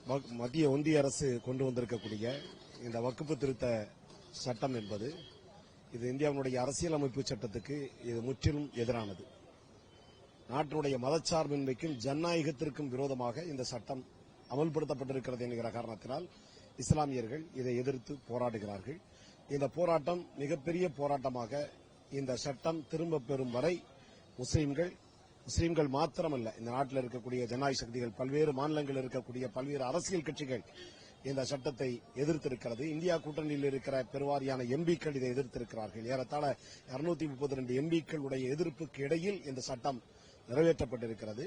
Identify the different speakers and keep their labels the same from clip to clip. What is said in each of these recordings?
Speaker 1: மத்திய ஒன்றிய அரசு கொண்டு வந்திருக்கக்கூடிய இந்த வக்ஃபு திருத்த சட்டம் என்பது இது இந்தியாவினுடைய அரசியலமைப்பு சட்டத்துக்கு இது முற்றிலும் எதிரானது. நாட்டினுடைய மதச்சார்பின்மைக்கும் ஜனநாயகத்திற்கும் விரோதமாக இந்த சட்டம் அமல்படுத்தப்பட்டிருக்கிறது என்கிற காரணத்தினால் இஸ்லாமியர்கள் இதை எதிர்த்து போராடுகிறார்கள். இந்த போராட்டம் மிகப்பெரிய போராட்டமாக இந்த சட்டம் திரும்பப் பெறும் வரை முஸ்லீம்கள் மாத்திரமல்ல, இந்த நாட்டில் இருக்கக்கூடிய ஜனநாயக சக்திகள், பல்வேறு மாநிலங்களில் இருக்கக்கூடிய பல்வேறு அரசியல் கட்சிகள் இந்த சட்டத்தை எதிர்த்திருக்கிறது. இந்தியா கூட்டணியில் இருக்கிற பெருவாரியான எம்பிக்கள் இதை எதிர்த்திருக்கிறார்கள். ஏறத்தாழ 232 எம்பிக்களுடைய எதிர்ப்புக்கு இடையில் இந்த சட்டம் நிறைவேற்றப்பட்டிருக்கிறது.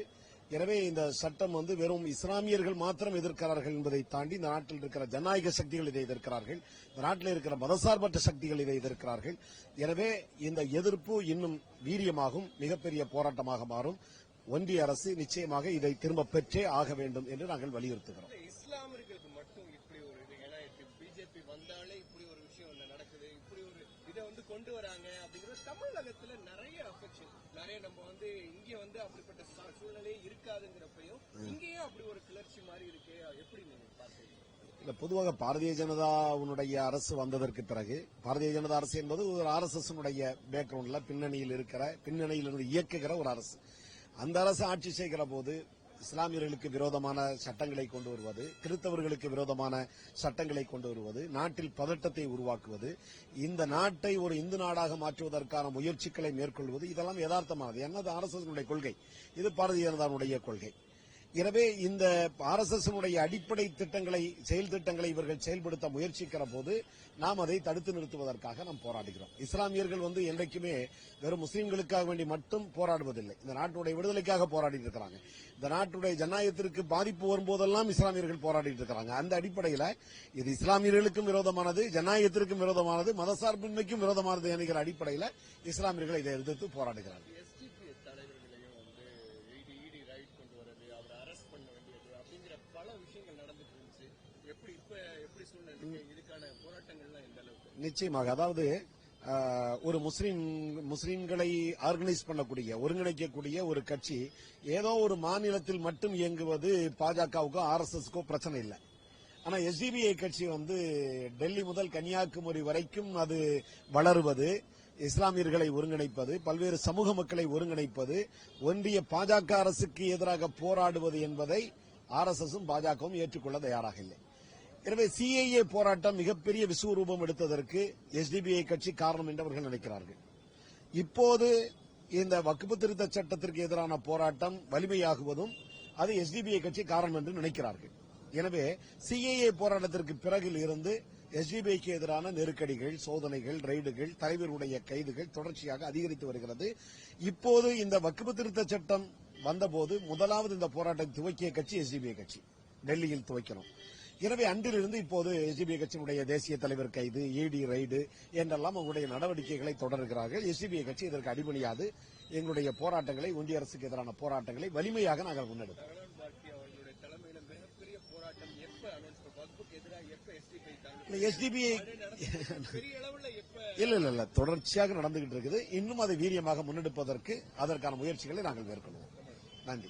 Speaker 1: எனவே இந்த சட்டம் வெறும் இஸ்லாமியர்கள் மாத்திரம் எதிர்க்கிறார்கள் என்பதை தாண்டி இந்த நாட்டில் இருக்கிற ஜனநாயக சக்திகள் இதை எதிர்க்கிறார்கள், இந்த நாட்டில் இருக்கிற மதசார்பற்ற சக்திகள் இதை எதிர்க்கிறார்கள். எனவே இந்த எதிர்ப்பு இன்னும் வீரியமாகும், மிகப்பெரிய போராட்டமாக மாறும். ஒன்றிய அரசு நிச்சயமாக இதை திரும்ப பெற்றே ஆக வேண்டும் என்று நாங்கள் வலியுறுத்துகிறோம்.
Speaker 2: இஸ்லாமியர்களுக்கு மட்டும் இப்படி ஒரு ஏன்னா பிஜேபி வந்தாலே இப்படி ஒரு விஷயம் நடக்குது, இப்படி ஒரு இதை கொண்டு வராங்க அப்படிங்கிறது தமிழகத்துல நிறைய அஃபெக்ஷன், நிறைய நம்ம இங்க அப்படிப்பட்ட சூழ்நிலையே இருக்காதுங்கிறப்பையும் இங்கேயும் அப்படி ஒரு கிளர்ச்சி மாதிரி இருக்கு. எப்படி நீங்க பாத்தீங்க?
Speaker 1: பொதுவாக பாரதிய ஜனதாவுடைய அரசு வந்ததற்கு பிறகு, பாரதிய ஜனதா அரசு என்பது ஒரு RSS பேக்ரவுண்ட்ல பின்னணியில் இயக்குகிற ஒரு அரசு. அந்த அரசு ஆட்சி செய்கிற போது இஸ்லாமியர்களுக்கு விரோதமான சட்டங்களை கொண்டு வருவது, கிறிஸ்தவர்களுக்கு விரோதமான சட்டங்களை கொண்டு வருவது, நாட்டில் பதட்டத்தை உருவாக்குவது, இந்த நாட்டை ஒரு இந்து நாடாக மாற்றுவதற்கான முயற்சிகளை மேற்கொள்வது, இதெல்லாம் யதார்த்தமானது. ஏன்னா அது RSS கொள்கை, இது பாரதிய ஜனதாவுடைய கொள்கை. எனவே இந்த RSS அடிப்படை செயல் திட்டங்களை இவர்கள் செயல்படுத்த முயற்சிக்கிற போது நாம் அதை தடுத்து நிறுத்துவதற்காக நாம் போராடுகிறோம். இஸ்லாமியர்கள் என்றைக்குமே வெறும் முஸ்லீம்களுக்காக வேண்டி மட்டும் போராடுவதில்லை, இந்த நாட்டுடைய விடுதலைக்காக போராடிட்டு இருக்கிறாங்க. இந்த நாட்டுடைய ஜனநாயகத்திற்கு பாதிப்பு வரும்போதெல்லாம் இஸ்லாமியர்கள் போராடிட்டு இருக்கிறாங்க. அந்த அடிப்படையில் இது இஸ்லாமியர்களுக்கும் விரோதமானது, ஜனநாயகத்திற்கும் விரோதமானது, மதசார்பின்மைக்கும் விரோதமானது என்கிற அடிப்படையில் இஸ்லாமியர்கள் இதை எதிர்த்து போராடுகிறார்கள்.
Speaker 2: பல விஷயங்கள் நடந்துட்டு இருந்துச்சு. எப்படி சூழ்நிலை இதுக்கான போராட்டங்கள்லாம் எந்த அளவுக்கு?
Speaker 1: நிச்சயமாக, அதாவது ஒரு முஸ்லீம்களை ஆர்கனைஸ் பண்ணக்கூடிய, ஒருங்கிணைக்கக்கூடிய ஒரு கட்சி ஏதோ ஒரு மாநிலத்தில் மட்டும் இயங்குவது பாஜகவுக்கோ RSSக்கோ பிரச்சனை இல்லை. ஆனா SDPI கட்சி டெல்லி முதல் கன்னியாகுமரி வரைக்கும் அது வளருவது, இஸ்லாமியர்களை ஒருங்கிணைப்பது, பல்வேறு சமூக மக்களை ஒருங்கிணைப்பது, ஒன்றிய பாஜக அரசுக்கு எதிராக போராடுவது என்பதை RSSம் பாஜகவும் ஏற்றுக்கொள்ள தயாராக இல்லை. எனவே CAA போராட்டம் மிகப்பெரிய விஸ்வரூபம் எடுத்ததற்கு SDPI கட்சி காரணம் என்று அவர்கள் நினைக்கிறார்கள். இப்போது இந்த வக்ஃபு திருத்த சட்டத்திற்கு எதிரான போராட்டம் வலிமையாகுவதும் அது SDPI கட்சி காரணம் என்று நினைக்கிறார்கள். எனவே CAA போராட்டத்திற்கு பிறகில் இருந்து SDPIக்கு எதிரான நெருக்கடிகள், சோதனைகள், ரெய்டுகள், தலைவருடைய கைதுகள் தொடர்ச்சியாக அதிகரித்து வருகிறது. இப்போது இந்த வக்ஃபு திருத்த சட்டம் வந்தபோது முதலாவது இந்த போராட்டத்தை துவக்கிய கட்சி SDPI கட்சி, டெல்லியில் துவக்கிறோம். எனவே அன்றிலிருந்து இப்போது SDPI கட்சியினுடைய தேசிய தலைவர் கைது, ED ரெய்டு என்றெல்லாம் அவங்களுடைய நடவடிக்கைகளை தொடர்கிறார்கள். SDPI கட்சி இதற்கு அடிபணியாது. எங்களுடைய போராட்டங்களை, ஒன்றிய அரசுக்கு எதிரான போராட்டங்களை வலிமையாக நாங்கள் முன்னெடுப்போம். இல்ல தொடர்ச்சியாக நடந்துகிட்டு இருக்குது. இன்னும் அதை வீரியமாக முன்னெடுப்பதற்கு அதற்கான முயற்சிகளை நாங்கள் மேற்கொள்வோம். நன்றி.